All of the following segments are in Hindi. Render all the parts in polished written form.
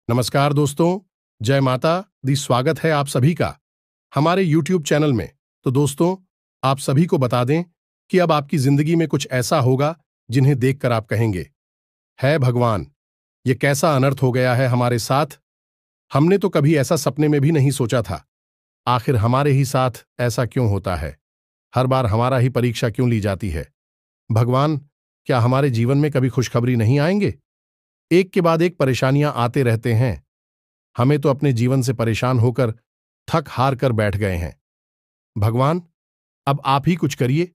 नमस्कार दोस्तों, जय माता दी। स्वागत है आप सभी का हमारे YouTube चैनल में। तो दोस्तों, आप सभी को बता दें कि अब आपकी जिंदगी में कुछ ऐसा होगा जिन्हें देखकर आप कहेंगे, है भगवान, ये कैसा अनर्थ हो गया है हमारे साथ। हमने तो कभी ऐसा सपने में भी नहीं सोचा था। आखिर हमारे ही साथ ऐसा क्यों होता है? हर बार हमारा ही परीक्षा क्यों ली जाती है? भगवान, क्या हमारे जीवन में कभी खुशखबरी नहीं आएंगे? एक के बाद एक परेशानियां आते रहते हैं। हमें तो अपने जीवन से परेशान होकर थक हार कर बैठ गए हैं। भगवान, अब आप ही कुछ करिए,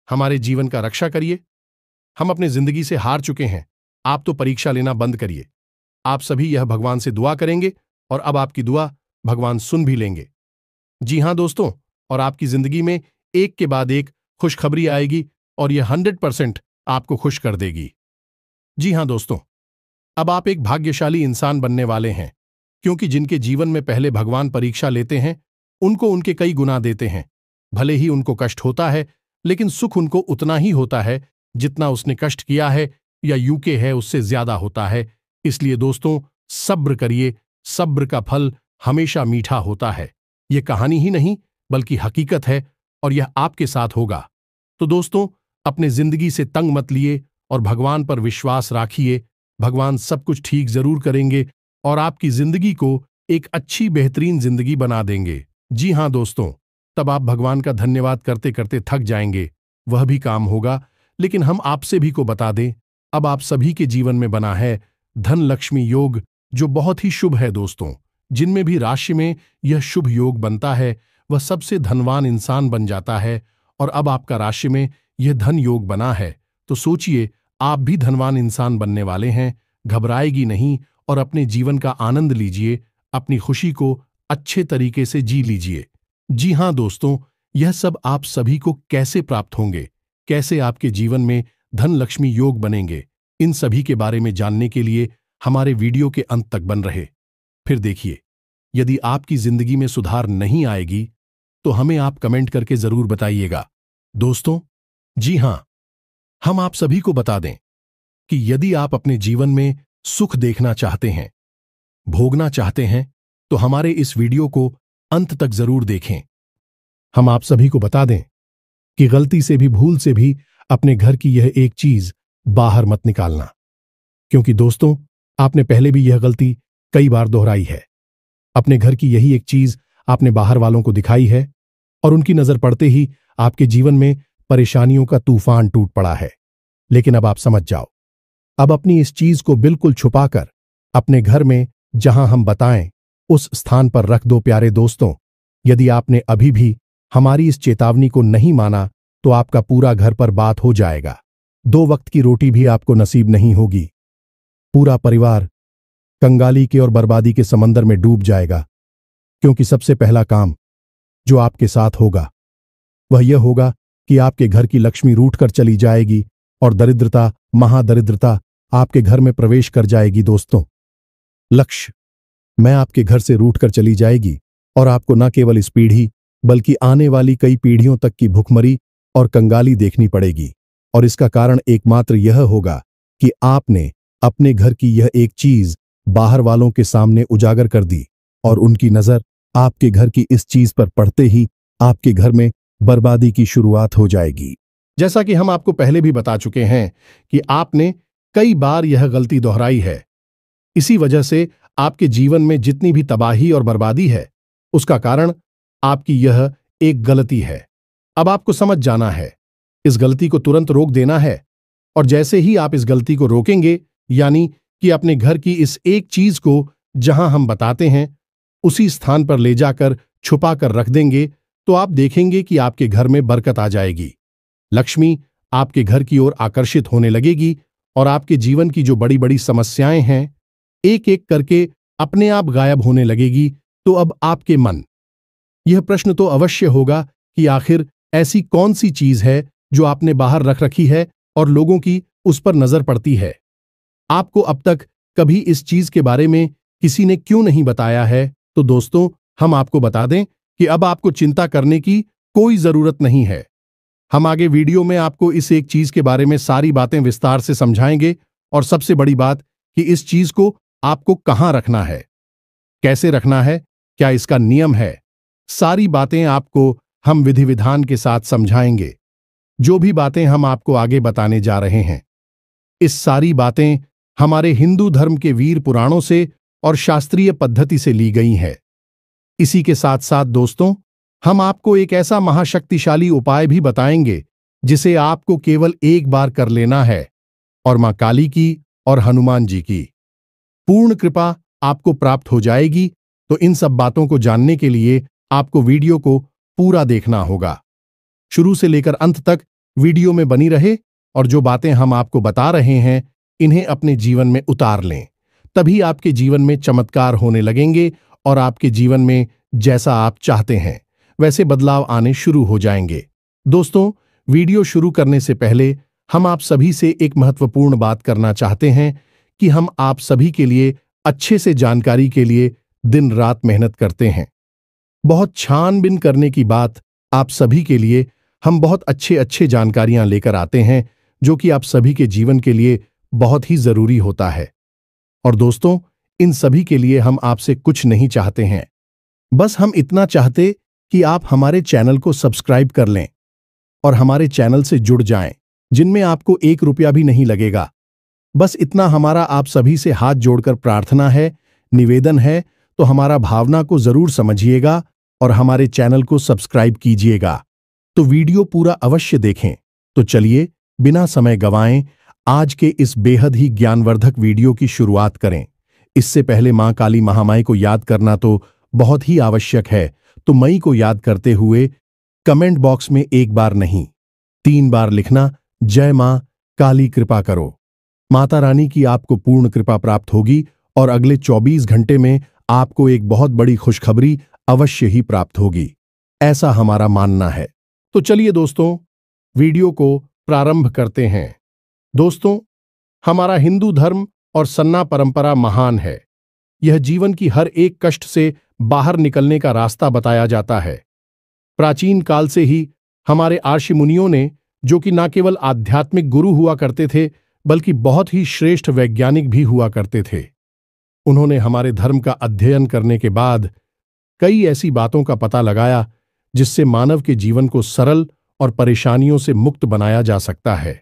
हमारे जीवन का रक्षा करिए। हम अपने जिंदगी से हार चुके हैं। आप तो परीक्षा लेना बंद करिए। आप सभी यह भगवान से दुआ करेंगे और अब आपकी दुआ भगवान सुन भी लेंगे। जी हां दोस्तों, और आपकी जिंदगी में एक के बाद एक खुशखबरी आएगी और यह 100% आपको खुश कर देगी। जी हां दोस्तों, अब आप एक भाग्यशाली इंसान बनने वाले हैं, क्योंकि जिनके जीवन में पहले भगवान परीक्षा लेते हैं उनको उनके कई गुना देते हैं। भले ही उनको कष्ट होता है, लेकिन सुख उनको उतना ही होता है जितना उसने कष्ट किया है या यूके है उससे ज्यादा होता है। इसलिए दोस्तों, सब्र करिए। सब्र का फल हमेशा मीठा होता है। ये कहानी ही नहीं बल्कि हकीकत है और यह आपके साथ होगा। तो दोस्तों, अपने जिंदगी से तंग मत लिए और भगवान पर विश्वास राखिए। भगवान सब कुछ ठीक जरूर करेंगे और आपकी जिंदगी को एक अच्छी बेहतरीन जिंदगी बना देंगे। जी हां दोस्तों, तब आप भगवान का धन्यवाद करते करते थक जाएंगे। वह भी काम होगा, लेकिन हम आपसे भी को बता दें, अब आप सभी के जीवन में बना है धन लक्ष्मी योग, जो बहुत ही शुभ है दोस्तों। जिनमें भी राशि में यह शुभ योग बनता है वह सबसे धनवान इंसान बन जाता है। और अब आपका राशि में यह धन योग बना है, तो सोचिए आप भी धनवान इंसान बनने वाले हैं। घबराएगी नहीं और अपने जीवन का आनंद लीजिए। अपनी खुशी को अच्छे तरीके से जी लीजिए। जी हां दोस्तों, यह सब आप सभी को कैसे प्राप्त होंगे, कैसे आपके जीवन में धन लक्ष्मी योग बनेंगे, इन सभी के बारे में जानने के लिए हमारे वीडियो के अंत तक बन रहे। फिर देखिए, यदि आपकी जिंदगी में सुधार नहीं आएगी तो हमें आप कमेंट करके जरूर बताइएगा। दोस्तों, जी हां, हम आप सभी को बता दें कि यदि आप अपने जीवन में सुख देखना चाहते हैं, भोगना चाहते हैं, तो हमारे इस वीडियो को अंत तक जरूर देखें। हम आप सभी को बता दें कि गलती से भी भूल से भी अपने घर की यह एक चीज बाहर मत निकालना, क्योंकि दोस्तों, आपने पहले भी यह गलती कई बार दोहराई है। अपने घर की यही एक चीज आपने बाहर वालों को दिखाई है और उनकी नजर पड़ते ही आपके जीवन में परेशानियों का तूफान टूट पड़ा है। लेकिन अब आप समझ जाओ, अब अपनी इस चीज को बिल्कुल छुपाकर अपने घर में जहां हम बताएं उस स्थान पर रख दो। प्यारे दोस्तों, यदि आपने अभी भी हमारी इस चेतावनी को नहीं माना तो आपका पूरा घर पर बात हो जाएगा। 2 वक्त की रोटी भी आपको नसीब नहीं होगी। पूरा परिवार कंगाली के और बर्बादी के समंदर में डूब जाएगा, क्योंकि सबसे पहला काम जो आपके साथ होगा वह यह होगा कि आपके घर की लक्ष्मी रूठ कर चली जाएगी और दरिद्रता, महादरिद्रता आपके घर में प्रवेश कर जाएगी। दोस्तों, लक्ष्य मैं आपके घर से रूठ कर चली जाएगी और आपको न केवल इस पीढ़ी बल्कि आने वाली कई पीढ़ियों तक की भुखमरी और कंगाली देखनी पड़ेगी। और इसका कारण एकमात्र यह होगा कि आपने अपने घर की यह एक चीज बाहर वालों के सामने उजागर कर दी और उनकी नजर आपके घर की इस चीज पर पड़ते ही आपके घर में बर्बादी की शुरुआत हो जाएगी। जैसा कि हम आपको पहले भी बता चुके हैं कि आपने कई बार यह गलती दोहराई है। इसी वजह से आपके जीवन में जितनी भी तबाही और बर्बादी है, उसका कारण आपकी यह एक गलती है। अब आपको समझ जाना है, इस गलती को तुरंत रोक देना है। और जैसे ही आप इस गलती को रोकेंगे, यानी कि अपने घर की इस एक चीज को जहां हम बताते हैं उसी स्थान पर ले जाकर छुपा कर रख देंगे, तो आप देखेंगे कि आपके घर में बरकत आ जाएगी। लक्ष्मी आपके घर की ओर आकर्षित होने लगेगी और आपके जीवन की जो बड़ी बड़ी समस्याएं हैं एक एक करके अपने आप गायब होने लगेगी। तो अब आपके मन यह प्रश्न तो अवश्य होगा कि आखिर ऐसी कौन सी चीज है जो आपने बाहर रख रखी है और लोगों की उस पर नजर पड़ती है। आपको अब तक कभी इस चीज के बारे में किसी ने क्यों नहीं बताया है? तो दोस्तों, हम आपको बता दें कि अब आपको चिंता करने की कोई जरूरत नहीं है। हम आगे वीडियो में आपको इस एक चीज के बारे में सारी बातें विस्तार से समझाएंगे और सबसे बड़ी बात कि इस चीज को आपको कहां रखना है, कैसे रखना है, क्या इसका नियम है, सारी बातें आपको हम विधि विधान के साथ समझाएंगे। जो भी बातें हम आपको आगे बताने जा रहे हैं, इस सारी बातें हमारे हिंदू धर्म के वीर पुराणों से और शास्त्रीय पद्धति से ली गई हैं। इसी के साथ साथ दोस्तों, हम आपको एक ऐसा महाशक्तिशाली उपाय भी बताएंगे जिसे आपको केवल एक बार कर लेना है और मां काली की और हनुमान जी की पूर्ण कृपा आपको प्राप्त हो जाएगी। तो इन सब बातों को जानने के लिए आपको वीडियो को पूरा देखना होगा। शुरू से लेकर अंत तक वीडियो में बनी रहे और जो बातें हम आपको बता रहे हैं इन्हें अपने जीवन में उतार लें, तभी आपके जीवन में चमत्कार होने लगेंगे और आपके जीवन में जैसा आप चाहते हैं वैसे बदलाव आने शुरू हो जाएंगे। दोस्तों, वीडियो शुरू करने से पहले हम आप सभी से एक महत्वपूर्ण बात करना चाहते हैं कि हम आप सभी के लिए अच्छे से जानकारी के लिए दिन रात मेहनत करते हैं। बहुत छानबीन करने की बात आप सभी के लिए हम बहुत अच्छे जानकारियां लेकर आते हैं जो कि आप सभी के जीवन के लिए बहुत ही जरूरी होता है। और दोस्तों, इन सभी के लिए हम आपसे कुछ नहीं चाहते हैं, बस हम इतना चाहते कि आप हमारे चैनल को सब्सक्राइब कर लें और हमारे चैनल से जुड़ जाएं, जिनमें आपको 1 रुपया भी नहीं लगेगा। बस इतना हमारा आप सभी से हाथ जोड़कर प्रार्थना है, निवेदन है। तो हमारा भावना को जरूर समझिएगा और हमारे चैनल को सब्सक्राइब कीजिएगा। तो वीडियो पूरा अवश्य देखें। तो चलिए बिना समय गंवाएं आज के इस बेहद ही ज्ञानवर्धक वीडियो की शुरुआत करें। इससे पहले मां काली महामाई को याद करना तो बहुत ही आवश्यक है। तो मई को याद करते हुए कमेंट बॉक्स में 1 बार नहीं 3 बार लिखना, जय मां काली कृपा करो। माता रानी की आपको पूर्ण कृपा प्राप्त होगी और अगले 24 घंटे में आपको एक बहुत बड़ी खुशखबरी अवश्य ही प्राप्त होगी, ऐसा हमारा मानना है। तो चलिए दोस्तों, वीडियो को प्रारंभ करते हैं। दोस्तों, हमारा हिंदू धर्म और सन्ना परंपरा महान है। यह जीवन की हर एक कष्ट से बाहर निकलने का रास्ता बताया जाता है। प्राचीन काल से ही हमारे ऋषि मुनियों ने, जो कि न केवल आध्यात्मिक गुरु हुआ करते थे बल्कि बहुत ही श्रेष्ठ वैज्ञानिक भी हुआ करते थे, उन्होंने हमारे धर्म का अध्ययन करने के बाद कई ऐसी बातों का पता लगाया जिससे मानव के जीवन को सरल और परेशानियों से मुक्त बनाया जा सकता है।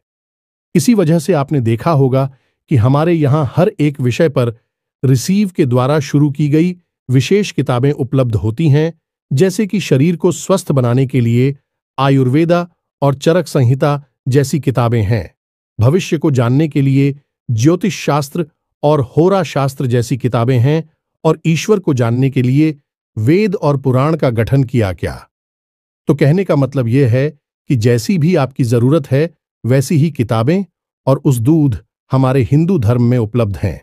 इसी वजह से आपने देखा होगा कि हमारे यहाँ हर एक विषय पर रिसीव के द्वारा शुरू की गई विशेष किताबें उपलब्ध होती हैं, जैसे कि शरीर को स्वस्थ बनाने के लिए आयुर्वेदा और चरक संहिता जैसी किताबें हैं, भविष्य को जानने के लिए ज्योतिष शास्त्र और होरा शास्त्र जैसी किताबें हैं, और ईश्वर को जानने के लिए वेद और पुराण का गठन किया गया। तो कहने का मतलब यह है कि जैसी भी आपकी जरूरत है वैसी ही किताबें और उस दूध हमारे हिंदू धर्म में उपलब्ध हैं।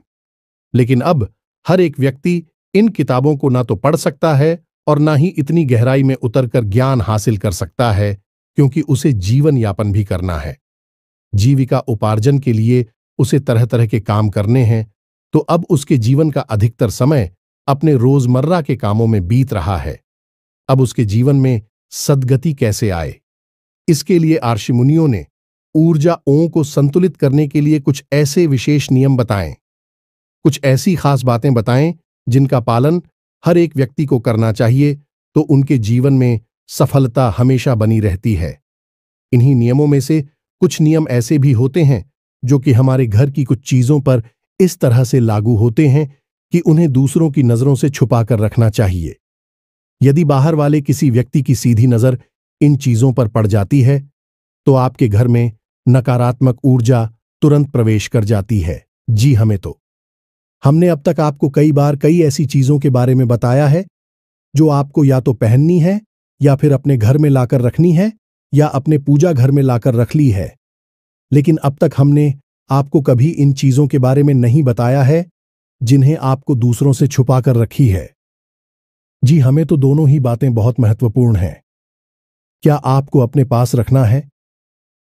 लेकिन अब हर एक व्यक्ति इन किताबों को ना तो पढ़ सकता है और ना ही इतनी गहराई में उतरकर ज्ञान हासिल कर सकता है, क्योंकि उसे जीवन यापन भी करना है। जीविका उपार्जन के लिए उसे तरह तरह के काम करने हैं, तो अब उसके जीवन का अधिकतर समय अपने रोजमर्रा के कामों में बीत रहा है। अब उसके जीवन में सद्गति कैसे आए, इसके लिए ऋषि मुनियों ने ऊर्जाओं को संतुलित करने के लिए कुछ ऐसे विशेष नियम बताएं, कुछ ऐसी खास बातें बताएं जिनका पालन हर एक व्यक्ति को करना चाहिए, तो उनके जीवन में सफलता हमेशा बनी रहती है। इन्हीं नियमों में से कुछ नियम ऐसे भी होते हैं जो कि हमारे घर की कुछ चीजों पर इस तरह से लागू होते हैं कि उन्हें दूसरों की नजरों से छुपा कर रखना चाहिए। यदि बाहर वाले किसी व्यक्ति की सीधी नजर इन चीजों पर पड़ जाती है तो आपके घर में नकारात्मक ऊर्जा तुरंत प्रवेश कर जाती है। जी हमने अब तक आपको कई बार कई ऐसी चीजों के बारे में बताया है जो आपको या तो पहननी है या फिर अपने घर में लाकर रखनी है या अपने पूजा घर में लाकर रख ली है, लेकिन अब तक हमने आपको कभी इन चीजों के बारे में नहीं बताया है जिन्हें आपको दूसरों से छुपा कर रखी है। जी हमें तो दोनों ही बातें बहुत महत्वपूर्ण हैं। क्या आपको अपने पास रखना है,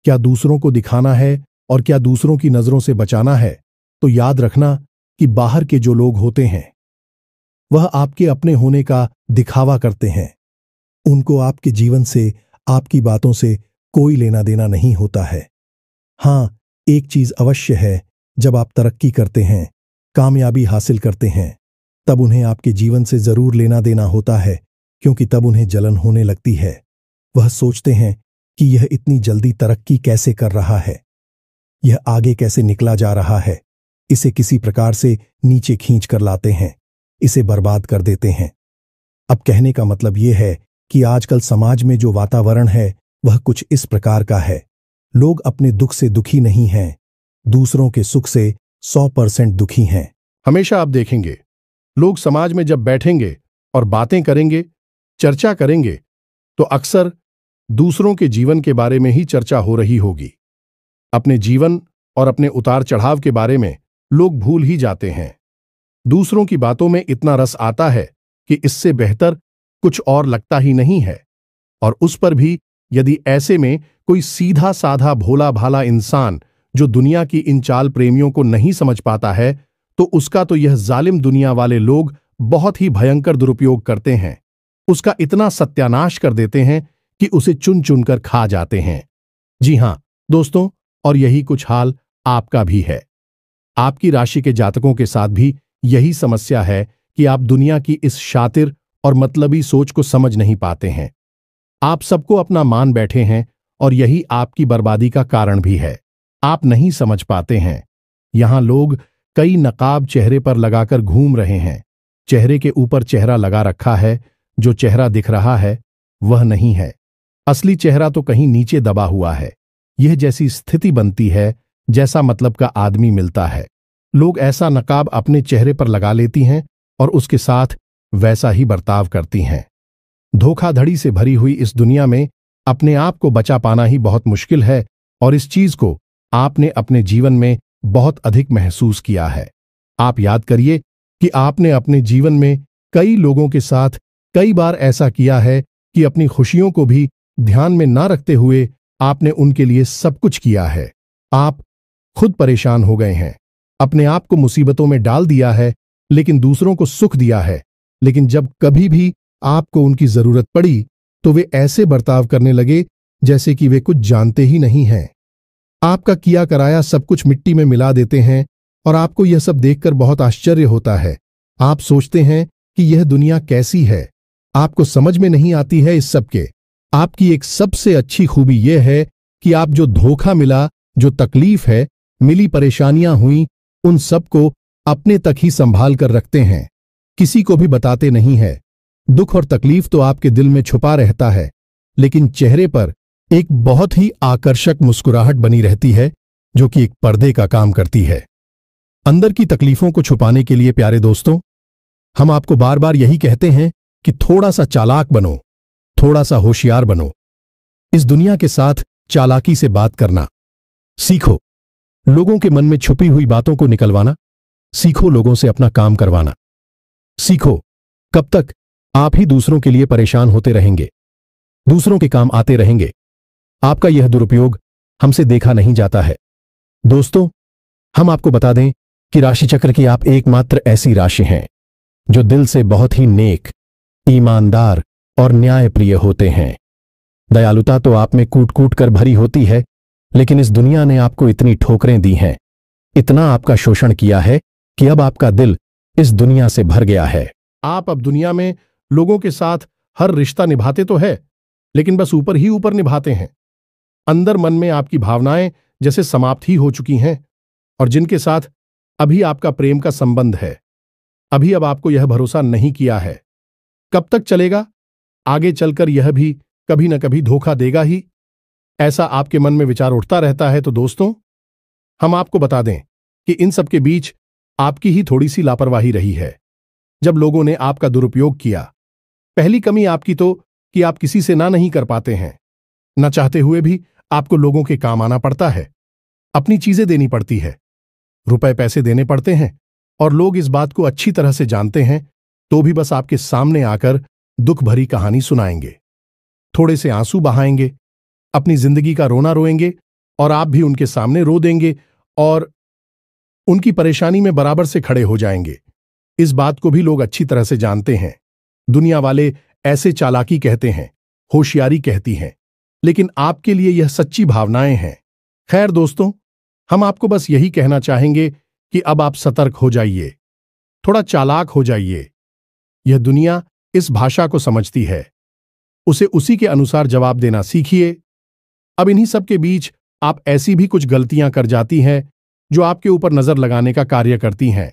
क्या दूसरों को दिखाना है और क्या दूसरों की नजरों से बचाना है? तो याद रखना कि बाहर के जो लोग होते हैं वह आपके अपने होने का दिखावा करते हैं। उनको आपके जीवन से, आपकी बातों से कोई लेना देना नहीं होता है। हाँ, एक चीज अवश्य है, जब आप तरक्की करते हैं कामयाबी हासिल करते हैं, तब उन्हें आपके जीवन से जरूर लेना देना होता है, क्योंकि तब उन्हें जलन होने लगती है। वह सोचते हैं कि यह इतनी जल्दी तरक्की कैसे कर रहा है, यह आगे कैसे निकला जा रहा है। इसे किसी प्रकार से नीचे खींच कर लाते हैं, इसे बर्बाद कर देते हैं। अब कहने का मतलब यह है कि आजकल समाज में जो वातावरण है वह कुछ इस प्रकार का है। लोग अपने दुख से दुखी नहीं हैं, दूसरों के सुख से 100% दुखी हैं। हमेशा आप देखेंगे लोग समाज में जब बैठेंगे और बातें करेंगे, चर्चा करेंगे, तो अक्सर दूसरों के जीवन के बारे में ही चर्चा हो रही होगी। अपने जीवन और अपने उतार चढ़ाव के बारे में लोग भूल ही जाते हैं। दूसरों की बातों में इतना रस आता है कि इससे बेहतर कुछ और लगता ही नहीं है। और उस पर भी यदि ऐसे में कोई सीधा साधा भोला भाला इंसान जो दुनिया की इन चाल प्रेमियों को नहीं समझ पाता है, तो उसका तो यह जालिम दुनिया वाले लोग बहुत ही भयंकर दुरुपयोग करते हैं। उसका इतना सत्यानाश कर देते हैं कि उसे चुन चुनकर खा जाते हैं। जी हां दोस्तों, और यही कुछ हाल आपका भी है। आपकी राशि के जातकों के साथ भी यही समस्या है कि आप दुनिया की इस शातिर और मतलबी सोच को समझ नहीं पाते हैं। आप सबको अपना मान बैठे हैं और यही आपकी बर्बादी का कारण भी है। आप नहीं समझ पाते हैं। यहां लोग कई नकाब चेहरे पर लगाकर घूम रहे हैं। चेहरे के ऊपर चेहरा लगा रखा है, जो चेहरा दिख रहा है वह नहीं है। असली चेहरा तो कहीं नीचे दबा हुआ है। यह जैसी स्थिति बनती है जैसा मतलब का आदमी मिलता है, लोग ऐसा नकाब अपने चेहरे पर लगा लेती हैं और उसके साथ वैसा ही बर्ताव करती हैं। धोखाधड़ी से भरी हुई इस दुनिया में अपने आप को बचा पाना ही बहुत मुश्किल है, और इस चीज को आपने अपने जीवन में बहुत अधिक महसूस किया है। आप याद करिए कि आपने अपने जीवन में कई लोगों के साथ कई बार ऐसा किया है कि अपनी खुशियों को भी ध्यान में ना रखते हुए आपने उनके लिए सब कुछ किया है। आप खुद परेशान हो गए हैं, अपने आप को मुसीबतों में डाल दिया है, लेकिन दूसरों को सुख दिया है। लेकिन जब कभी भी आपको उनकी जरूरत पड़ी तो वे ऐसे बर्ताव करने लगे जैसे कि वे कुछ जानते ही नहीं हैं। आपका किया कराया सब कुछ मिट्टी में मिला देते हैं और आपको यह सब देखकर बहुत आश्चर्य होता है। आप सोचते हैं कि यह दुनिया कैसी है, आपको समझ में नहीं आती है इस सब के। आपकी एक सबसे अच्छी खूबी यह है कि आप जो धोखा मिला, जो तकलीफ है, मिली परेशानियां हुई, उन सबको अपने तक ही संभाल कर रखते हैं, किसी को भी बताते नहीं है। दुख और तकलीफ तो आपके दिल में छुपा रहता है, लेकिन चेहरे पर एक बहुत ही आकर्षक मुस्कुराहट बनी रहती है, जो कि एक पर्दे का काम करती है। अंदर की तकलीफों को छुपाने के लिए प्यारे दोस्तों, हम आपको बार बार यही कहते हैं कि थोड़ा सा चालाक बनो, थोड़ा सा होशियार बनो। इस दुनिया के साथ चालाकी से बात करना सीखो, लोगों के मन में छुपी हुई बातों को निकलवाना सीखो, लोगों से अपना काम करवाना सीखो। कब तक आप ही दूसरों के लिए परेशान होते रहेंगे, दूसरों के काम आते रहेंगे। आपका यह दुरुपयोग हमसे देखा नहीं जाता है। दोस्तों, हम आपको बता दें कि राशि चक्र की आप एकमात्र ऐसी राशि हैं जो दिल से बहुत ही नेक, ईमानदार और न्यायप्रिय होते हैं। दयालुता तो आप में कूट कूट कर भरी होती है, लेकिन इस दुनिया ने आपको इतनी ठोकरें दी हैं, इतना आपका शोषण किया है कि अब आपका दिल इस दुनिया से भर गया है। आप अब दुनिया में लोगों के साथ हर रिश्ता निभाते तो है, लेकिन बस ऊपर ही ऊपर निभाते हैं। अंदर मन में आपकी भावनाएं जैसे समाप्त ही हो चुकी हैं, और जिनके साथ अभी आपका प्रेम का संबंध है, अभी अब आपको यह भरोसा नहीं किया है। कब तक चलेगा? आगे चलकर यह भी कभी न कभी धोखा देगा ही, ऐसा आपके मन में विचार उठता रहता है। तो दोस्तों, हम आपको बता दें कि इन सब के बीच आपकी ही थोड़ी सी लापरवाही रही है, जब लोगों ने आपका दुरुपयोग किया। पहली कमी आपकी तो कि आप किसी से ना नहीं कर पाते हैं, न चाहते हुए भी आपको लोगों के काम आना पड़ता है, अपनी चीजें देनी पड़ती है, रुपए पैसे देने पड़ते हैं, और लोग इस बात को अच्छी तरह से जानते हैं, तो भी बस आपके सामने आकर दुख भरी कहानी सुनाएंगे, थोड़े से आंसू बहाएंगे, अपनी जिंदगी का रोना रोएंगे, और आप भी उनके सामने रो देंगे और उनकी परेशानी में बराबर से खड़े हो जाएंगे। इस बात को भी लोग अच्छी तरह से जानते हैं। दुनिया वाले ऐसे चालाकी कहते हैं, होशियारी कहती हैं, लेकिन आपके लिए यह सच्ची भावनाएं हैं। खैर दोस्तों, हम आपको बस यही कहना चाहेंगे कि अब आप सतर्क हो जाइए, थोड़ा चालाक हो जाइए। यह दुनिया इस भाषा को समझती है, उसे उसी के अनुसार जवाब देना सीखिए। अब इन्हीं सब के बीच आप ऐसी भी कुछ गलतियां कर जाती हैं जो आपके ऊपर नजर लगाने का कार्य करती हैं,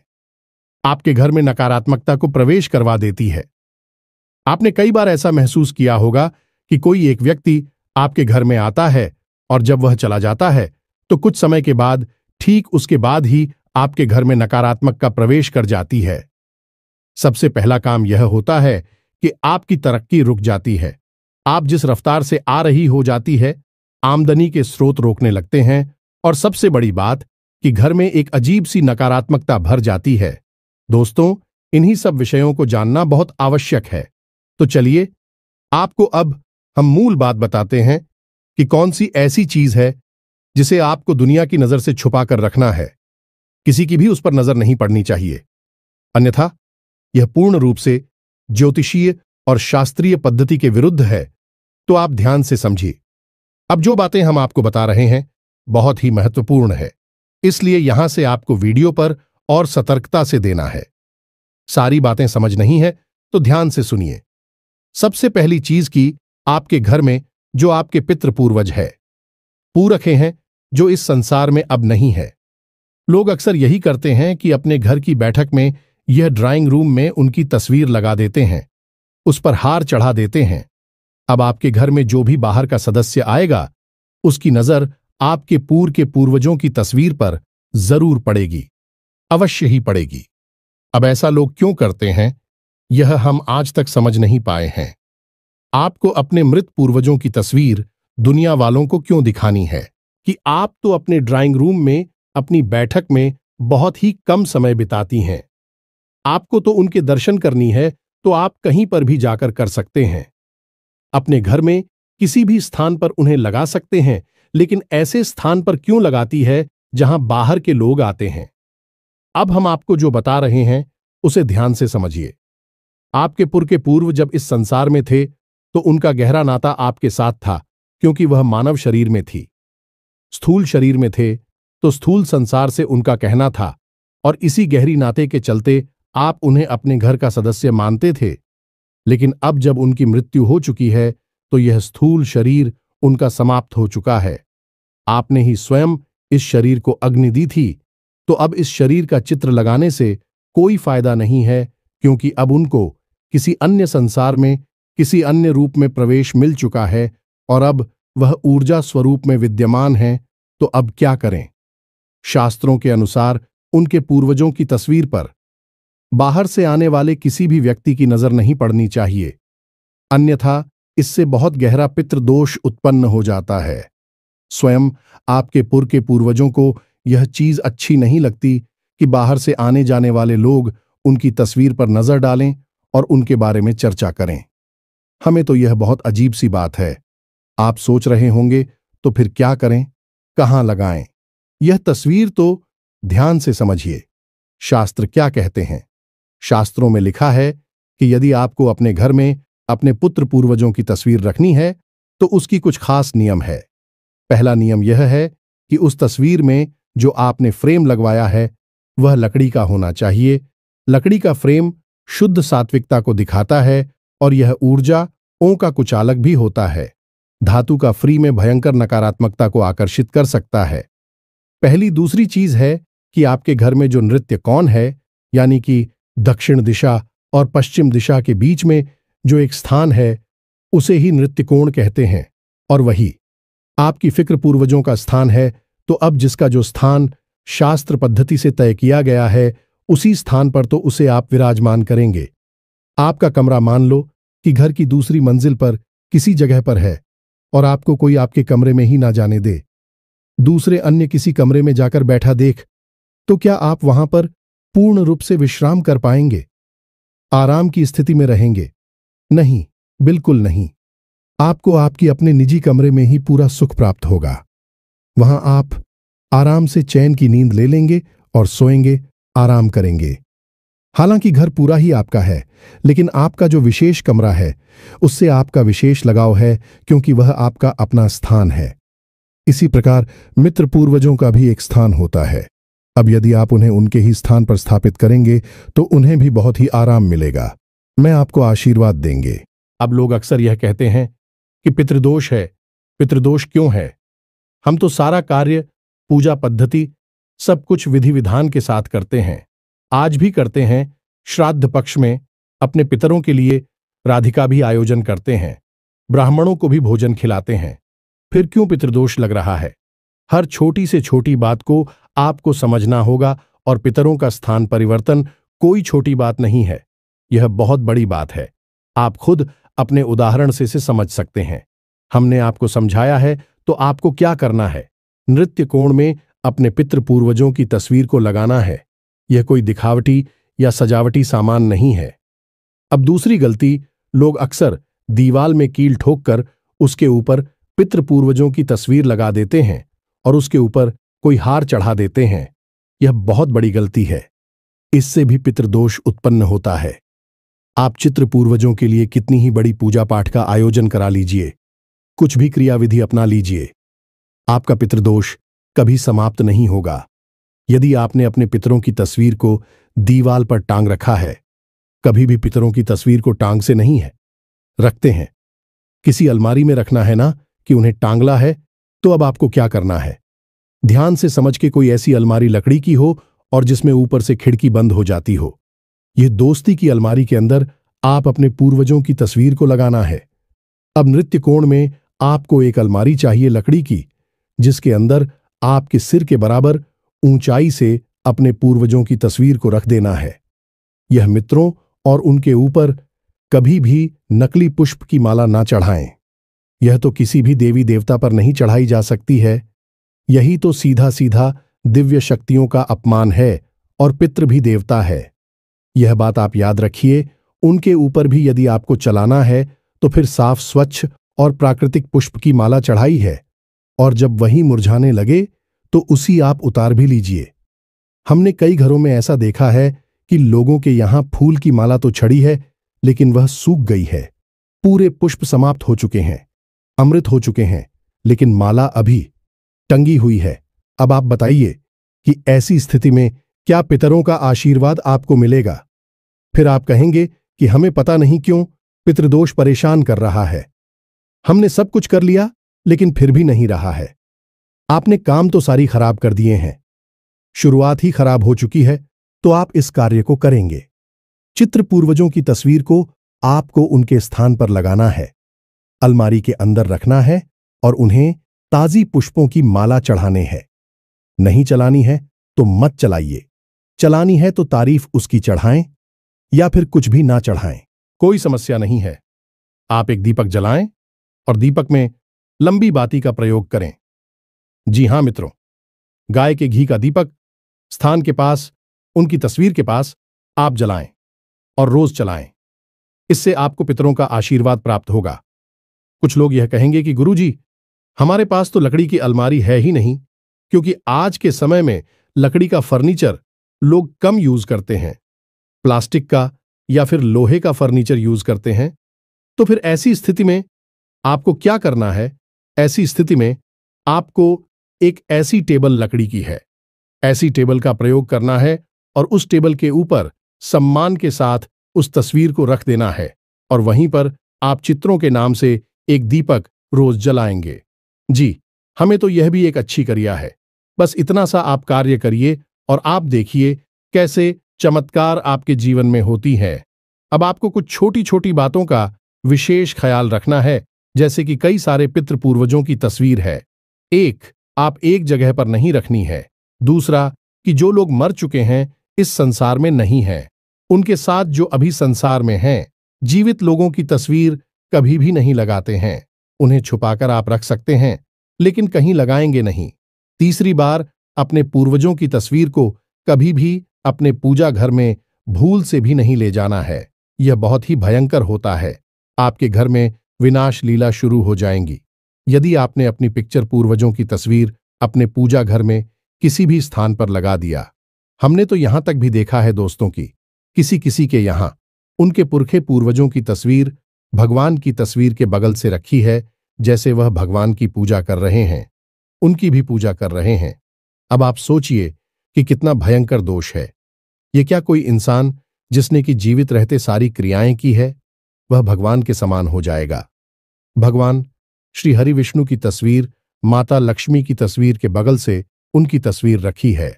आपके घर में नकारात्मकता को प्रवेश करवा देती है। आपने कई बार ऐसा महसूस किया होगा कि कोई एक व्यक्ति आपके घर में आता है और जब वह चला जाता है तो कुछ समय के बाद, ठीक उसके बाद ही आपके घर में नकारात्मक का प्रवेश कर जाती है। सबसे पहला काम यह होता है कि आपकी तरक्की रुक जाती है। आप जिस रफ्तार से आ रही हो जाती है, आमदनी के स्रोत रोकने लगते हैं और सबसे बड़ी बात कि घर में एक अजीब सी नकारात्मकता भर जाती है। दोस्तों, इन्हीं सब विषयों को जानना बहुत आवश्यक है। तो चलिए, आपको अब हम मूल बात बताते हैं कि कौन सी ऐसी चीज है जिसे आपको दुनिया की नजर से छुपा कर रखना है। किसी की भी उस पर नजर नहीं पड़नी चाहिए, अन्यथा यह पूर्ण रूप से ज्योतिषीय और शास्त्रीय पद्धति के विरुद्ध है। तो आप ध्यान से समझिए। अब जो बातें हम आपको बता रहे हैं बहुत ही महत्वपूर्ण है, इसलिए यहां से आपको वीडियो पर और सतर्कता से देना है। सारी बातें समझ नहीं है तो ध्यान से सुनिए। सबसे पहली चीज की, आपके घर में जो आपके पितृ पूर्वज है, पूरखे हैं, जो इस संसार में अब नहीं है। लोग अक्सर यही करते हैं कि अपने घर की बैठक में यह ड्राइंग रूम में उनकी तस्वीर लगा देते हैं, उस पर हार चढ़ा देते हैं। अब आपके घर में जो भी बाहर का सदस्य आएगा, उसकी नजर आपके पूर्व के पूर्वजों की तस्वीर पर जरूर पड़ेगी, अवश्य ही पड़ेगी। अब ऐसा लोग क्यों करते हैं, यह हम आज तक समझ नहीं पाए हैं। आपको अपने मृत पूर्वजों की तस्वीर दुनिया वालों को क्यों दिखानी है कि आप तो अपने ड्राइंग रूम में, अपनी बैठक में बहुत ही कम समय बिताती हैं। आपको तो उनके दर्शन करनी है तो आप कहीं पर भी जाकर कर सकते हैं। अपने घर में किसी भी स्थान पर उन्हें लगा सकते हैं, लेकिन ऐसे स्थान पर क्यों लगाती है जहां बाहर के लोग आते हैं। अब हम आपको जो बता रहे हैं उसे ध्यान से समझिए। आपके पुर के पूर्व जब इस संसार में थे तो उनका गहरा नाता आपके साथ था, क्योंकि वह मानव शरीर में थी। स्थूल शरीर में थे तो स्थूल संसार से उनका कहना था, और इसी गहरी नाते के चलते आप उन्हें अपने घर का सदस्य मानते थे। लेकिन अब जब उनकी मृत्यु हो चुकी है तो यह स्थूल शरीर उनका समाप्त हो चुका है। आपने ही स्वयं इस शरीर को अग्नि दी थी, तो अब इस शरीर का चित्र लगाने से कोई फायदा नहीं है, क्योंकि अब उनको किसी अन्य संसार में, किसी अन्य रूप में प्रवेश मिल चुका है और अब वह ऊर्जा स्वरूप में विद्यमान है। तो अब क्या करें? शास्त्रों के अनुसार उनके पूर्वजों की तस्वीर पर बाहर से आने वाले किसी भी व्यक्ति की नजर नहीं पड़नी चाहिए, अन्यथा इससे बहुत गहरा पितृदोष उत्पन्न हो जाता है। स्वयं आपके पुर के पूर्वजों को यह चीज अच्छी नहीं लगती कि बाहर से आने जाने वाले लोग उनकी तस्वीर पर नजर डालें और उनके बारे में चर्चा करें। हमें तो यह बहुत अजीब सी बात है। आप सोच रहे होंगे तो फिर क्या करें, कहां लगाएं? यह तस्वीर तो ध्यान से समझिए। शास्त्र क्या कहते हैं? शास्त्रों में लिखा है कि यदि आपको अपने घर में अपने पुत्र पूर्वजों की तस्वीर रखनी है तो उसकी कुछ खास नियम है। पहला नियम यह है कि उस तस्वीर में जो आपने फ्रेम लगवाया है वह लकड़ी का होना चाहिए। लकड़ी का फ्रेम शुद्ध सात्विकता को दिखाता है और यह ऊर्जा ओं का कुचालक भी होता है। धातु का फ्री में भयंकर नकारात्मकता को आकर्षित कर सकता है। पहली दूसरी चीज है कि आपके घर में जो नृत्य कोण है, यानी कि दक्षिण दिशा और पश्चिम दिशा के बीच में जो एक स्थान है, उसे ही नृत्य कोण कहते हैं, और वही आपकी फिक्र पूर्वजों का स्थान है। तो अब जिसका जो स्थान शास्त्र पद्धति से तय किया गया है, उसी स्थान पर तो उसे आप विराजमान करेंगे। आपका कमरा मान लो कि घर की दूसरी मंजिल पर किसी जगह पर है और आपको कोई आपके कमरे में ही ना जाने दे, दूसरे अन्य किसी कमरे में जाकर बैठा देख, तो क्या आप वहां पर पूर्ण रूप से विश्राम कर पाएंगे, आराम की स्थिति में रहेंगे? नहीं, बिल्कुल नहीं। आपको आपकी अपने निजी कमरे में ही पूरा सुख प्राप्त होगा। वहां आप आराम से चैन की नींद ले लेंगे और सोएंगे, आराम करेंगे। हालांकि घर पूरा ही आपका है, लेकिन आपका जो विशेष कमरा है उससे आपका विशेष लगाव है, क्योंकि वह आपका अपना स्थान है। इसी प्रकार मित्र पूर्वजों का भी एक स्थान होता है। अब यदि आप उन्हें उनके ही स्थान पर स्थापित करेंगे तो उन्हें भी बहुत ही आराम मिलेगा। मैं आपको आशीर्वाद देंगे। अब लोग अक्सर यह कहते हैं कि पितृदोष है। पितृदोष क्यों है? हम तो सारा कार्य, पूजा पद्धति, सब कुछ विधि विधान के साथ करते हैं। आज भी करते हैं। श्राद्ध पक्ष में अपने पितरों के लिए राधिका भी आयोजन करते हैं, ब्राह्मणों को भी भोजन खिलाते हैं। फिर क्यों पितृदोष लग रहा है? हर छोटी से छोटी बात को आपको समझना होगा और पितरों का स्थान परिवर्तन कोई छोटी बात नहीं है, यह बहुत बड़ी बात है। आप खुद अपने उदाहरण से इसे समझ सकते हैं। हमने आपको समझाया है तो आपको क्या करना है? नृत्य कोण में अपने पितृ पूर्वजों की तस्वीर को लगाना है। यह कोई दिखावटी या सजावटी सामान नहीं है। अब दूसरी गलती, लोग अक्सर दीवाल में कील ठोककर उसके ऊपर पितृ पूर्वजों की तस्वीर लगा देते हैं और उसके ऊपर कोई हार चढ़ा देते हैं। यह बहुत बड़ी गलती है। इससे भी पितृदोष उत्पन्न होता है। आप चित्र पूर्वजों के लिए कितनी ही बड़ी पूजा पाठ का आयोजन करा लीजिए, कुछ भी क्रियाविधि अपना लीजिए, आपका पितृदोष कभी समाप्त नहीं होगा। यदि आपने अपने पितरों की तस्वीर को दीवाल पर टांग रखा है, कभी भी पितरों की तस्वीर को टांग से नहीं है रखते हैं, किसी अलमारी में रखना है ना कि उन्हें टांगला है। तो अब आपको क्या करना है? ध्यान से समझ के कोई ऐसी अलमारी लकड़ी की हो और जिसमें ऊपर से खिड़की बंद हो जाती हो। यह दोस्ती की अलमारी के अंदर आप अपने पूर्वजों की तस्वीर को लगाना है। अब नृत्य कोण में आपको एक अलमारी चाहिए लकड़ी की, जिसके अंदर आपके सिर के बराबर ऊंचाई से अपने पूर्वजों की तस्वीर को रख देना है। यह मित्रों और उनके ऊपर कभी भी नकली पुष्प की माला ना चढ़ाएं। यह तो किसी भी देवी देवता पर नहीं चढ़ाई जा सकती है। यही तो सीधा सीधा दिव्य शक्तियों का अपमान है और पितृ भी देवता है। यह बात आप याद रखिए। उनके ऊपर भी यदि आपको चलाना है तो फिर साफ स्वच्छ और प्राकृतिक पुष्प की माला चढ़ाई है, और जब वही मुरझाने लगे तो उसी आप उतार भी लीजिए। हमने कई घरों में ऐसा देखा है कि लोगों के यहां फूल की माला तो छड़ी है, लेकिन वह सूख गई है। पूरे पुष्प समाप्त हो चुके हैं, अमृत हो चुके हैं, लेकिन माला अभी टंगी हुई है। अब आप बताइए कि ऐसी स्थिति में क्या पितरों का आशीर्वाद आपको मिलेगा? फिर आप कहेंगे कि हमें पता नहीं क्यों पितृदोष परेशान कर रहा है। हमने सब कुछ कर लिया लेकिन फिर भी नहीं रहा है। आपने काम तो सारी खराब कर दिए हैं, शुरुआत ही खराब हो चुकी है, तो आप इस कार्य को करेंगे। चित्र पूर्वजों की तस्वीर को आपको उनके स्थान पर लगाना है, अलमारी के अंदर रखना है और उन्हें ताजी पुष्पों की माला चढ़ाने हैं। नहीं चलानी है तो मत चलाइए, चलानी है तो तारीफ उसकी चढ़ाएं या फिर कुछ भी ना चढ़ाएं, कोई समस्या नहीं है। आप एक दीपक जलाएं और दीपक में लंबी बाती का प्रयोग करें। जी हां मित्रों, गाय के घी का दीपक स्थान के पास, उनकी तस्वीर के पास आप जलाएं और रोज चलाएं। इससे आपको पितरों का आशीर्वाद प्राप्त होगा। कुछ लोग यह कहेंगे कि गुरुजी, हमारे पास तो लकड़ी की अलमारी है ही नहीं, क्योंकि आज के समय में लकड़ी का फर्नीचर लोग कम यूज करते हैं, प्लास्टिक का या फिर लोहे का फर्नीचर यूज करते हैं। तो फिर ऐसी स्थिति में आपको क्या करना है? ऐसी स्थिति में आपको एक ऐसी टेबल लकड़ी की है, ऐसी टेबल का प्रयोग करना है और उस टेबल के ऊपर सम्मान के साथ उस तस्वीर को रख देना है और वहीं पर आप चित्रों के नाम से एक दीपक रोज जलाएंगे। जी, हमें तो यह भी एक अच्छी क्रिया है। बस इतना सा आप कार्य करिए और आप देखिए कैसे चमत्कार आपके जीवन में होती है। अब आपको कुछ छोटी छोटी बातों का विशेष ख्याल रखना है, जैसे कि कई सारे पितृ पूर्वजों की तस्वीर है। एक, आप एक जगह पर नहीं रखनी है। दूसरा, कि जो लोग मर चुके हैं, इस संसार में नहीं हैं, उनके साथ जो अभी संसार में हैं, जीवित लोगों की तस्वीर कभी भी नहीं लगाते हैं। उन्हें छुपाकर आप रख सकते हैं, लेकिन कहीं लगाएंगे नहीं। तीसरी बार, अपने पूर्वजों की तस्वीर को कभी भी अपने पूजा घर में भूल से भी नहीं ले जाना है। यह बहुत ही भयंकर होता है। आपके घर में विनाश लीला शुरू हो जाएंगी। यदि आपने अपनी पिक्चर पूर्वजों की तस्वीर अपने पूजा घर में किसी भी स्थान पर लगा दिया, हमने तो यहां तक भी देखा है दोस्तों की किसी किसी के यहां उनके पुरखे पूर्वजों की तस्वीर भगवान की तस्वीर के बगल से रखी है, जैसे वह भगवान की पूजा कर रहे हैं, उनकी भी पूजा कर रहे हैं। अब आप सोचिए, कि कितना भयंकर दोष है। ये क्या कोई इंसान जिसने कि जीवित रहते सारी क्रियाएं की है, वह भगवान के समान हो जाएगा। भगवान श्री हरि विष्णु की तस्वीर माता लक्ष्मी की तस्वीर के बगल से उनकी तस्वीर रखी है।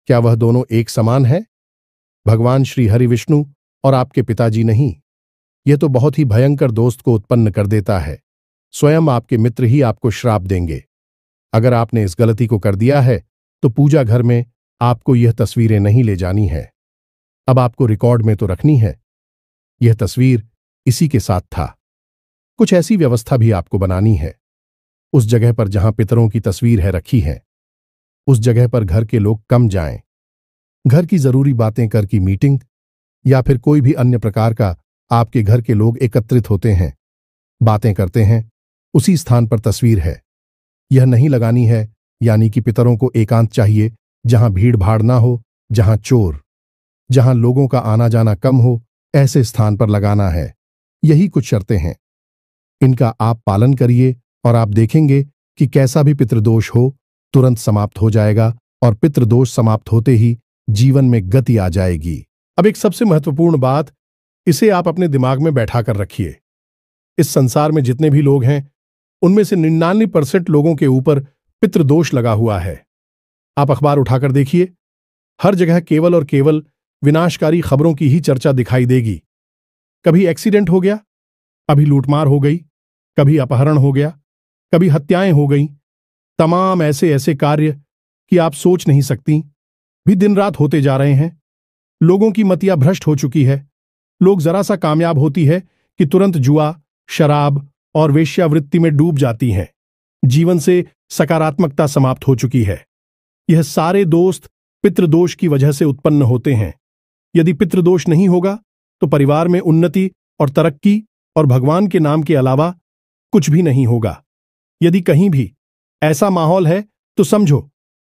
क्या वह दोनों एक समान है? भगवान श्री हरि विष्णु और आपके पिताजी नहीं। यह तो बहुत ही भयंकर दोस्त को उत्पन्न कर देता है। स्वयं आपके मित्र ही आपको श्राप देंगे। अगर आपने इस गलती को कर दिया है तो पूजा घर में आपको यह तस्वीरें नहीं ले जानी है। अब आपको रिकॉर्ड में तो रखनी है। यह तस्वीर इसी के साथ था। कुछ ऐसी व्यवस्था भी आपको बनानी है। उस जगह पर जहां पितरों की तस्वीर है रखी है, उस जगह पर घर के लोग कम जाएं। घर की जरूरी बातें कर की मीटिंग या फिर कोई भी अन्य प्रकार का आपके घर के लोग एकत्रित होते हैं, बातें करते हैं, उसी स्थान पर तस्वीर है। यह नहीं लगानी है, यानी कि पितरों को एकांत चाहिए, जहां भीड़ भाड़ ना हो, जहां चोर, जहां लोगों का आना जाना कम हो, ऐसे स्थान पर लगाना है। यही कुछ शर्तें हैं। इनका आप पालन करिए और आप देखेंगे कि कैसा भी पितृदोष हो तुरंत समाप्त हो जाएगा और पितृदोष समाप्त होते ही जीवन में गति आ जाएगी। अब एक सबसे महत्वपूर्ण बात, इसे आप अपने दिमाग में बैठा कर रखिए। इस संसार में जितने भी लोग हैं उनमें से 99% लोगों के ऊपर पितृदोष लगा हुआ है। आप अखबार उठाकर देखिए, हर जगह केवल और केवल विनाशकारी खबरों की ही चर्चा दिखाई देगी। कभी एक्सीडेंट हो गया, कभी लूटमार हो गई, कभी अपहरण हो गया, कभी हत्याएं हो गईं। तमाम ऐसे ऐसे कार्य कि आप सोच नहीं सकती भी दिन रात होते जा रहे हैं। लोगों की मतियां भ्रष्ट हो चुकी है। लोग जरा सा कामयाब होती है कि तुरंत जुआ, शराब और वेश्यावृत्ति में डूब जाती हैं। जीवन से सकारात्मकता समाप्त हो चुकी है। यह सारे दोस्त पितृदोष की वजह से उत्पन्न होते हैं। यदि पितृदोष नहीं होगा तो परिवार में उन्नति और तरक्की और भगवान के नाम के अलावा कुछ भी नहीं होगा। यदि कहीं भी ऐसा माहौल है तो समझो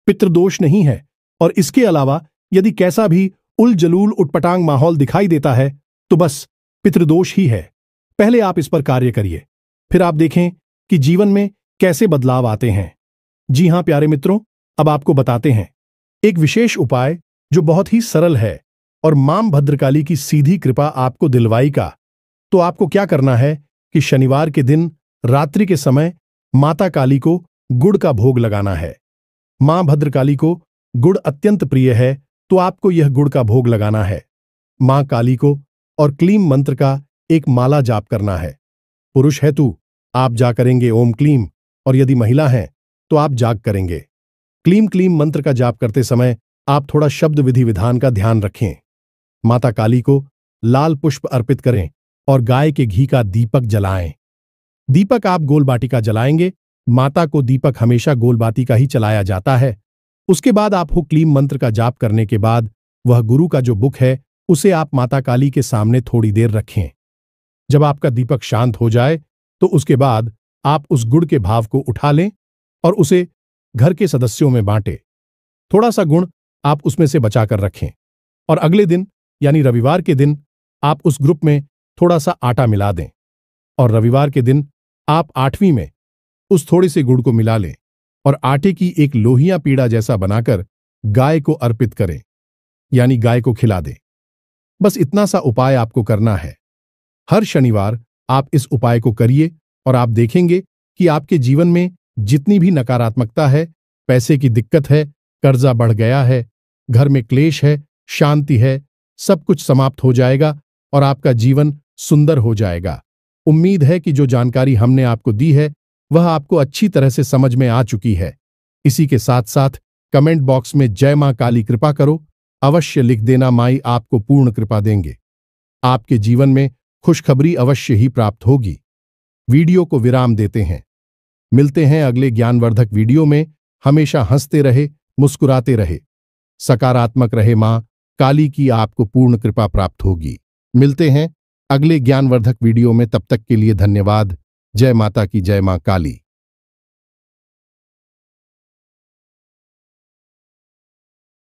पितृदोष नहीं है, और इसके अलावा यदि कैसा भी उल जलूल उटपटांग माहौल दिखाई देता है तो बस पितृदोष ही है। पहले आप इस पर कार्य करिए, फिर आप देखें कि जीवन में कैसे बदलाव आते हैं। जी हां प्यारे मित्रों, अब आपको बताते हैं एक विशेष उपाय जो बहुत ही सरल है और मां भद्रकाली की सीधी कृपा आपको दिलवाई का। तो आपको क्या करना है कि शनिवार के दिन रात्रि के समय माता काली को गुड़ का भोग लगाना है। मां भद्रकाली को गुड़ अत्यंत प्रिय है, तो आपको यह गुड़ का भोग लगाना है। मां काली को और क्लीम मंत्र का एक माला जाप करना है। पुरुष है तू, आप जा करेंगे ओम क्लीम, और यदि महिला हैं तो आप जाग करेंगे। क्लीम क्लीम मंत्र का जाप करते समय आप थोड़ा शब्द विधि विधान का ध्यान रखें। माता काली को लाल पुष्प अर्पित करें और गाय के घी का दीपक जलाएं। दीपक आप गोलबाटी का जलाएंगे। माता को दीपक हमेशा गोलबाती का ही चलाया जाता है। उसके बाद आप क्लीम मंत्र का जाप करने के बाद वह गुरु का जो बुक है उसे आप माता काली के सामने थोड़ी देर रखें। जब आपका दीपक शांत हो जाए तो उसके बाद आप उस गुड़ के भाव को उठा लें और उसे घर के सदस्यों में बांटें। थोड़ा सा गुण आप उसमें से बचाकर रखें और अगले दिन यानी रविवार के दिन आप उस ग्रुप में थोड़ा सा आटा मिला दें और रविवार के दिन आप 8वीं में उस थोड़े से गुड़ को मिला लें और आटे की एक लोहिया पीड़ा जैसा बनाकर गाय को अर्पित करें, यानी गाय को खिला दें। बस इतना सा उपाय आपको करना है। हर शनिवार आप इस उपाय को करिए और आप देखेंगे कि आपके जीवन में जितनी भी नकारात्मकता है, पैसे की दिक्कत है, कर्जा बढ़ गया है, घर में क्लेश है, शांति है, सब कुछ समाप्त हो जाएगा और आपका जीवन सुंदर हो जाएगा। उम्मीद है कि जो जानकारी हमने आपको दी है वह आपको अच्छी तरह से समझ में आ चुकी है। इसी के साथ साथ कमेंट बॉक्स में जय मां काली कृपा करो अवश्य लिख देना। माई आपको पूर्ण कृपा देंगे। आपके जीवन में खुशखबरी अवश्य ही प्राप्त होगी। वीडियो को विराम देते हैं। मिलते हैं अगले ज्ञानवर्धक वीडियो में। हमेशा हंसते रहे, मुस्कुराते रहे, सकारात्मक रहे। मां काली की आपको पूर्ण कृपा प्राप्त होगी। मिलते हैं अगले ज्ञानवर्धक वीडियो में। तब तक के लिए धन्यवाद। जय माता की, जय मां काली।